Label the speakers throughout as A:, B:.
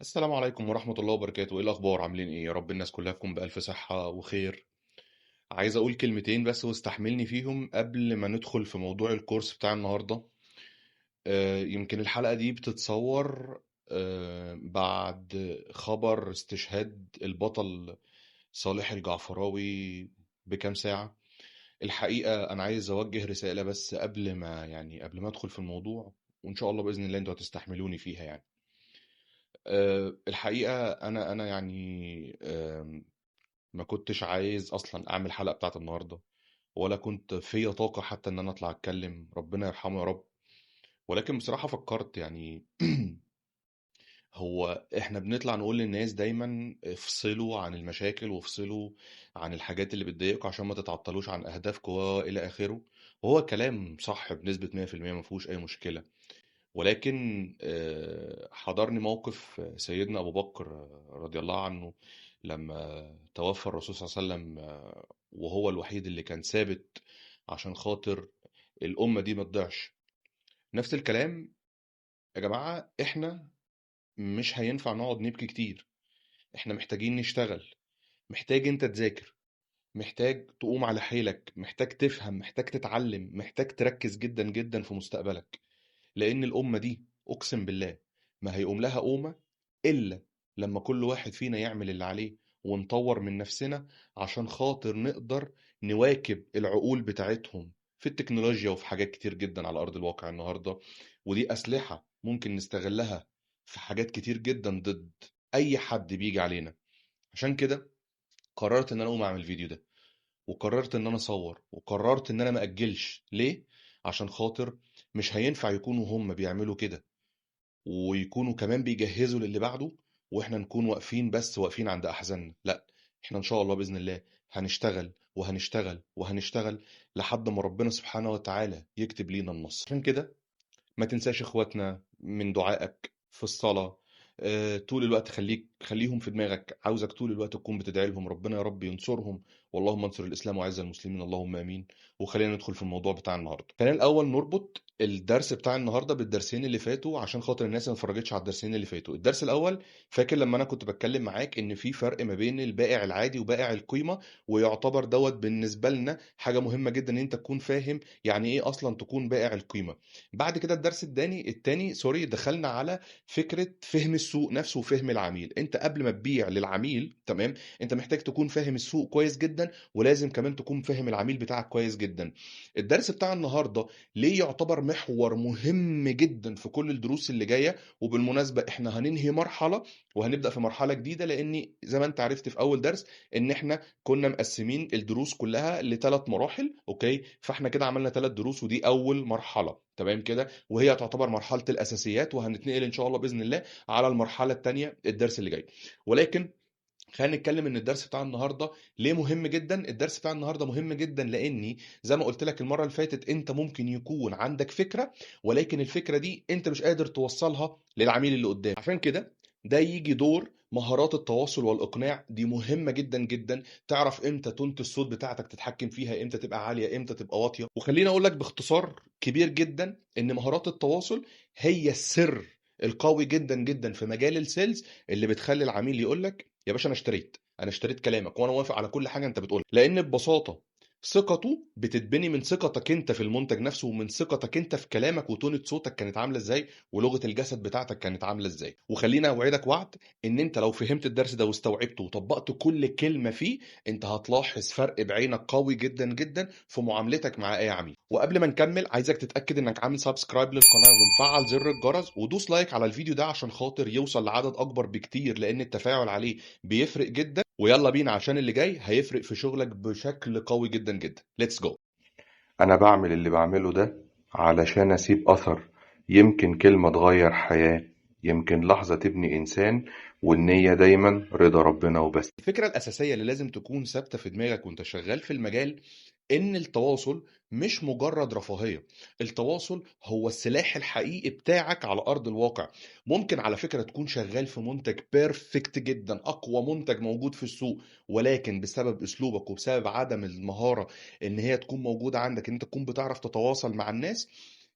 A: السلام عليكم ورحمة الله وبركاته. ايه الأخبار؟ عاملين ايه؟ يا رب الناس كلها تكون بألف صحة وخير. عايز أقول كلمتين بس واستحملني فيهم قبل ما ندخل في موضوع الكورس بتاع النهاردة. يمكن الحلقة دي بتتصور بعد خبر استشهاد البطل صالح الجعفراوي بكام ساعة. الحقيقة أنا عايز أوجه رسالة بس قبل ما أدخل في الموضوع، وإن شاء الله بإذن الله أنتوا هتستحملوني فيها يعني. الحقيقة أنا يعني ما كنتش عايز أصلا أعمل حلقة بتاعت النهاردة، ولا كنت فيا طاقة حتى إن أنا أطلع أتكلم، ربنا يرحمه يا رب. ولكن بصراحة فكرت يعني هو إحنا بنطلع نقول للناس دايما افصلوا عن المشاكل وافصلوا عن الحاجات اللي بتضايقكم عشان ما تتعطلوش عن أهدافكم وإلى آخره. وهو كلام صح بنسبة 100%، ما فيهوش أي مشكلة. ولكن حضرني موقف سيدنا أبو بكر رضي الله عنه لما توفى الرسول صلى الله عليه وسلم، وهو الوحيد اللي كان ثابت عشان خاطر الأمة دي ما تضيعش. نفس الكلام يا جماعة، احنا مش هينفع نقعد نبكي كتير. احنا محتاجين نشتغل، محتاج انت تذاكر، محتاج تقوم على حيلك، محتاج تفهم، محتاج تتعلم، محتاج تركز جدا جدا في مستقبلك. لأن الأمة دي أقسم بالله ما هيقوم لها قومة إلا لما كل واحد فينا يعمل اللي عليه ونطور من نفسنا عشان خاطر نقدر نواكب العقول بتاعتهم في التكنولوجيا وفي حاجات كتير جدا على أرض الواقع النهاردة. ودي أسلحة ممكن نستغلها في حاجات كتير جدا ضد أي حد بيجي علينا. عشان كده قررت إن أنا أقوم أعمل الفيديو ده، وقررت ان انا اصور، وقررت ان انا ما اجلش. ليه؟ عشان خاطر مش هينفع يكونوا هم بيعملوا كده ويكونوا كمان بيجهزوا للي بعده، واحنا نكون واقفين بس واقفين عند احزاننا. لا، احنا ان شاء الله باذن الله هنشتغل وهنشتغل وهنشتغل لحد ما ربنا سبحانه وتعالى يكتب لينا النصر. عشان كده ما تنساش اخواتنا من دعائك في الصلاة. طول الوقت خليهم في دماغك. عاوزك طول الوقت تكون بتدعي لهم ربنا يا رب ينصرهم، واللهم انصر الإسلام وعز المسلمين اللهم آمين. وخلينا ندخل في الموضوع بتاع النهاردة. خلينا الأول نربط الدرس بتاع النهاردة بالدرسين اللي فاتوا عشان خاطر الناس اللي ما اتفرجتش على الدرسين اللي فاتوا. الدرس الأول، فاكر لما أنا كنت بتكلم معاك إن في فرق ما بين البائع العادي وبائع القيمة، ويعتبر دوت بالنسبة لنا حاجة مهمة جدا إن أنت تكون فاهم يعني إيه أصلا تكون بائع القيمة. بعد كده الدرس التاني سوري، دخلنا على فكرة فهم السوق نفسه وفهم العميل. انت قبل ما تبيع للعميل، تمام، انت محتاج تكون فاهم السوق كويس جدا، ولازم كمان تكون فاهم العميل بتاعك كويس جدا. الدرس بتاع النهاردة ليه يعتبر محور مهم جدا في كل الدروس اللي جاية. وبالمناسبة احنا هننهي مرحلة وهنبدأ في مرحلة جديدة، لان زي ما انت عرفت في اول درس ان احنا كنا مقسمين الدروس كلها لثلاث مراحل. اوكي، فاحنا كده عملنا ثلاث دروس ودي اول مرحله، تمام كده، وهي تعتبر مرحله الاساسيات، وهنتنقل ان شاء الله باذن الله على المرحله الثانيه الدرس اللي جاي. ولكن خلينا نتكلم ان الدرس بتاع النهارده ليه مهم جدا. الدرس بتاع النهارده مهم جدا لاني زي ما قلت لك المره اللي فاتت، انت ممكن يكون عندك فكره، ولكن الفكره دي انت مش قادر توصلها للعميل اللي قدام. عشان كده ده يجي دور مهارات التواصل والاقناع. دي مهمه جدا جدا. تعرف امتى تون الصوت بتاعتك تتحكم فيها، امتى تبقى عاليه، امتى تبقى واطيه. وخليني اقول لك باختصار كبير جدا ان مهارات التواصل هي السر القوي جدا جدا في مجال السيلز، اللي بتخلي العميل يقول لك يا باشا انا اشتريت كلامك وانا موافق على كل حاجه انت بتقولها. لان ببساطه ثقته بتتبني من ثقتك انت في المنتج نفسه، ومن ثقتك انت في كلامك، وتونة صوتك كانت عامله ازاي، ولغه الجسد بتاعتك كانت عامله ازاي. وخلينا اوعدك وعد ان انت لو فهمت الدرس ده واستوعبته وطبقت كل كلمه فيه، انت هتلاحظ فرق بعينك قوي جدا جدا في معاملتك مع اي عميل. وقبل ما نكمل عايزك تتاكد انك عامل سبسكرايب للقناه ومفعل زر الجرس، ودوس لايك على الفيديو ده عشان خاطر يوصل لعدد اكبر بكتير، لان التفاعل عليه بيفرق جدا. ويلا بينا عشان اللي جاي هيفرق في شغلك بشكل قوي جدا جدا. ليتس جو.
B: أنا بعمل اللي بعمله ده علشان أسيب أثر. يمكن كلمة تغير حياة، يمكن لحظة تبني إنسان، والنية دايما رضا ربنا وبس.
A: الفكرة الأساسية اللي لازم تكون ثابتة في دماغك وانت شغال في المجال إن التواصل مش مجرد رفاهية. التواصل هو السلاح الحقيقي بتاعك على أرض الواقع. ممكن على فكرة تكون شغال في منتج بيرفكت جدا، أقوى منتج موجود في السوق، ولكن بسبب أسلوبك وبسبب عدم المهارة إن هي تكون موجودة عندك، إن أنت تكون بتعرف تتواصل مع الناس،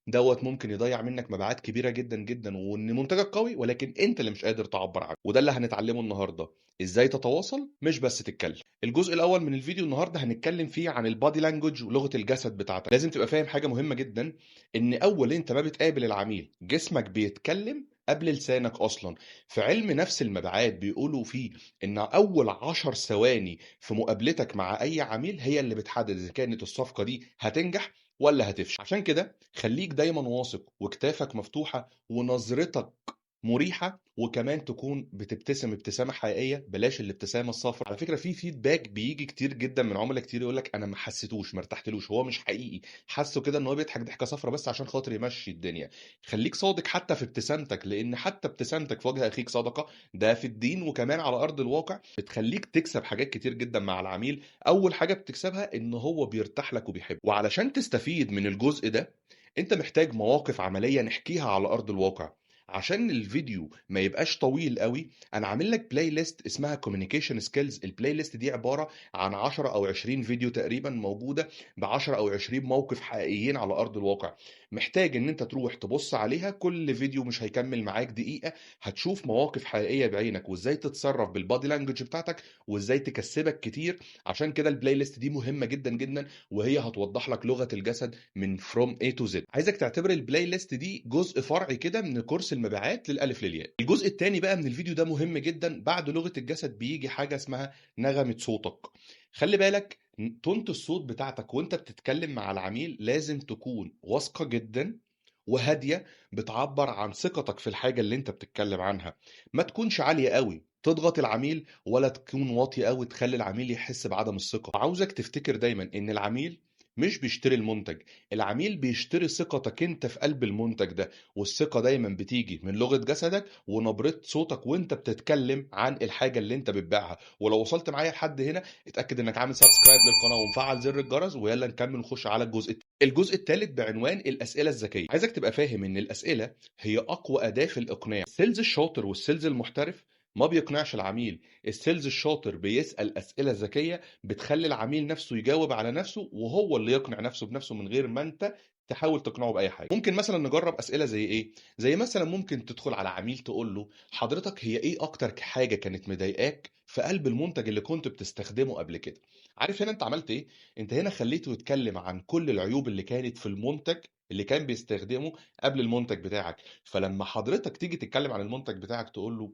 A: دوت ممكن يضيع منك مبيعات كبيره جدا جدا، وان منتجك قوي ولكن انت اللي مش قادر تعبر عنه. وده اللي هنتعلمه النهارده، ازاي تتواصل مش بس تتكلم. الجزء الاول من الفيديو النهارده هنتكلم فيه عن البادي لانجوج ولغه الجسد بتاعتك. لازم تبقى فاهم حاجه مهمه جدا، ان اول انت ما بتقابل العميل جسمك بيتكلم قبل لسانك اصلا. في علم نفس المبيعات بيقولوا فيه ان اول 10 ثواني في مقابلتك مع اي عميل هي اللي بتحدد اذا كانت الصفقه دي هتنجح ولا هتفشل. عشان كده خليك دايما واثق وكتافك مفتوحة ونظرتك مريحة، وكمان تكون بتبتسم ابتسامة حقيقية، بلاش الابتسامة الصفراء. على فكرة في فيدباك بيجي كتير جدا من عملاء كتير يقول لك انا ما حسيتوش، ما ارتحتلوش، هو مش حقيقي، حاسه كده ان هو بيضحك ضحكة صفراء بس عشان خاطر يمشي الدنيا. خليك صادق حتى في ابتسامتك، لان حتى ابتسامتك في وجه اخيك صدقة. ده في الدين وكمان على ارض الواقع بتخليك تكسب حاجات كتير جدا مع العميل. اول حاجة بتكسبها ان هو بيرتاح لك وبيحبك. وعلشان تستفيد من الجزء ده انت محتاج مواقف عملية نحكيها على ارض الواقع. عشان الفيديو ما يبقاش طويل قوي، انا عامل لك بلاي ليست اسمها كوميونيكيشن سكيلز. البلاي ليست دي عبارة عن 10 او 20 فيديو تقريبا، موجودة ب 10 او 20 موقف حقيقيين على ارض الواقع. محتاج ان انت تروح تبص عليها، كل فيديو مش هيكمل معاك دقيقة، هتشوف مواقف حقيقية بعينك وازاي تتصرف بالبادي لانجوج بتاعتك وازاي تكسبك كتير. عشان كده البلاي ليست دي مهمة جدا جدا، وهي هتوضح لك لغة الجسد من from A to Z. عايزك تعتبر البلاي ليست دي جزء فرعي كده من كورس المبيعات للألف للياء. الجزء الثاني بقى من الفيديو ده مهم جدا، بعد لغة الجسد بيجي حاجة اسمها نغمة صوتك. خلي بالك تونة الصوت بتاعتك وانت بتتكلم مع العميل لازم تكون واثقة جدا وهادية، بتعبر عن ثقتك في الحاجة اللي انت بتتكلم عنها. ما تكونش عالية قوي تضغط العميل، ولا تكون واطي قوي تخلي العميل يحس بعدم الثقة. عاوزك تفتكر دايما ان العميل مش بيشتري المنتج، العميل بيشتري ثقتك انت في قلب المنتج ده. والثقة دايما بتيجي من لغة جسدك ونبرة صوتك وانت بتتكلم عن الحاجة اللي انت بتبيعها. ولو وصلت معايا لحد هنا اتأكد انك عامل سبسكرايب للقناة ومفعل زر الجرس، ويلا نكمل نخش على الجزء التاني. الجزء الثالث بعنوان الأسئلة الذكية. عايزك تبقى فاهم ان الأسئلة هي أقوى أداة في الإقناع. السيلز الشاطر والسيلز المحترف ما بيقنعش العميل، السيلز الشاطر بيسأل أسئلة ذكية بتخلي العميل نفسه يجاوب على نفسه، وهو اللي يقنع نفسه بنفسه من غير ما انت تحاول تقنعه بأي حاجة. ممكن مثلا نجرب أسئلة زي ايه؟ زي مثلا ممكن تدخل على عميل تقول له حضرتك هي ايه اكتر حاجة كانت مضايقاك في قلب المنتج اللي كنت بتستخدمه قبل كده؟ عارف هنا انت عملت ايه؟ انت هنا خليته يتكلم عن كل العيوب اللي كانت في المنتج اللي كان بيستخدمه قبل المنتج بتاعك. فلما حضرتك تيجي تتكلم عن المنتج بتاعك تقول له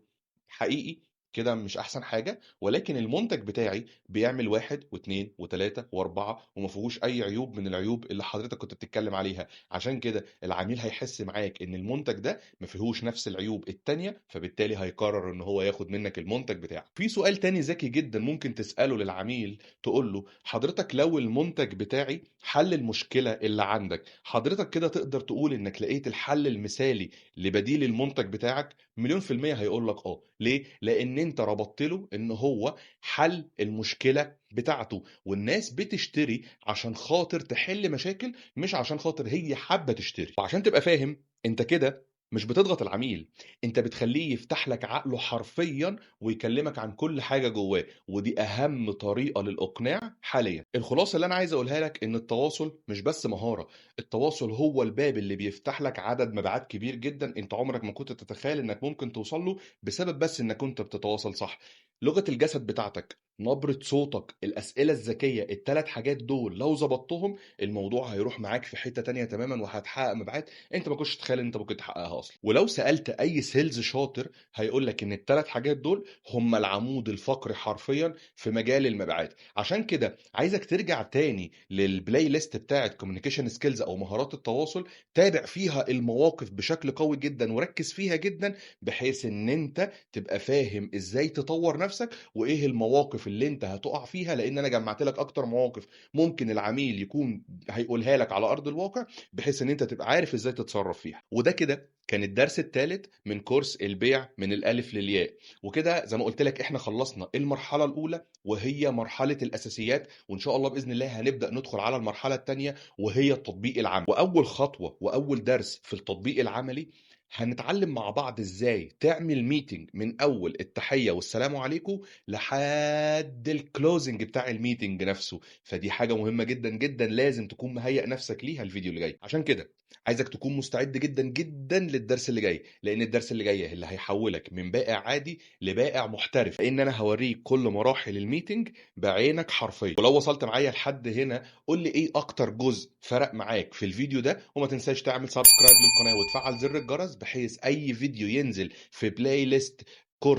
A: حقيقي كده مش احسن حاجة، ولكن المنتج بتاعي بيعمل واحد واثنين وثلاثة واربعة وما فيهوش اي عيوب من العيوب اللي حضرتك كنت بتتكلم عليها. عشان كده العميل هيحس معاك ان المنتج ده ما فيهوش نفس العيوب التانية، فبالتالي هيقرر ان هو ياخد منك المنتج بتاعك. في سؤال تاني ذكي جدا ممكن تسأله للعميل، تقول له حضرتك لو المنتج بتاعي حل المشكلة اللي عندك، حضرتك كده تقدر تقول انك لقيت الحل المثالي لبديل المنتج بتاعك؟ مليون في المية هيقول لك اه. ليه؟ لان انت ربطت له ان هو حل المشكلة بتاعته. والناس بتشتري عشان خاطر تحل مشاكل، مش عشان خاطر هي حابة تشتري. وعشان تبقى فاهم انت كده مش بتضغط العميل، انت بتخليه يفتح لك عقله حرفيا ويكلمك عن كل حاجة جواه. ودي اهم طريقة للاقناع حاليا. الخلاصة اللي انا عايز اقولها لك ان التواصل مش بس مهارة، التواصل هو الباب اللي بيفتح لك عدد مبيعات كبير جدا انت عمرك ما كنت تتخيل انك ممكن توصل له بسبب بس انك كنت بتتواصل صح. لغة الجسد بتاعتك، نبرة صوتك، الأسئلة الذكية، الثلاث حاجات دول لو ظبطتهم الموضوع هيروح معاك في حتة تانية تماما، وهتحقق مبيعات انت ما كنتش تتخيل ان انت ممكن تحققها اصلا. ولو سألت اي سيلز شاطر هيقول لك ان الثلاث حاجات دول هم العمود الفقري حرفيا في مجال المبيعات. عشان كده عايزك ترجع تاني للبلاي ليست بتاعت كوميونيكيشن سكيلز او مهارات التواصل، تابع فيها المواقف بشكل قوي جدا وركز فيها جدا، بحيث ان انت تبقى فاهم ازاي تطور نفسك وايه المواقف اللي انت هتقع فيها. لان انا جمعت لك اكتر مواقف ممكن العميل يكون هيقولها لك على ارض الواقع، بحيث ان انت تبقى عارف ازاي تتصرف فيها. وده كده كان الدرس الثالث من كورس البيع من الالف للياء. وكده زي ما قلت لك احنا خلصنا المرحله الاولى وهي مرحله الاساسيات، وان شاء الله باذن الله هنبدا ندخل على المرحله الثانيه وهي التطبيق العملي. واول خطوه واول درس في التطبيق العملي هنتعلم مع بعض ازاي تعمل ميتنج من اول التحية والسلام عليكم لحد الكلوزنج بتاع الميتنج نفسه. فدي حاجة مهمة جدا جدا لازم تكون مهيئ نفسك ليها الفيديو اللي جاي. عشان كده عايزك تكون مستعد جدًا، جدًا للدرس اللي جاي، لإن الدرس اللي جاي اللي هيحوّلك من بائع عادي لبائع محترف، لإن أنا هاورّيك كل مراحل الmeeting بعينك حرفيًا. ولو وصلت معايا لحد هنا قُل لي إيه أكتر جزء فرق معاك في الفيديو ده، وما تنساش تعمل subscribe للقناة وتفعّل زر الجرس، بحيث أي فيديو ينزل في playlist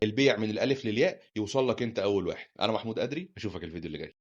A: البيع من الألف للياء يوصل لك أنت أول واحد. أنا محمود أدري، أشوفك الفيديو اللي جاي.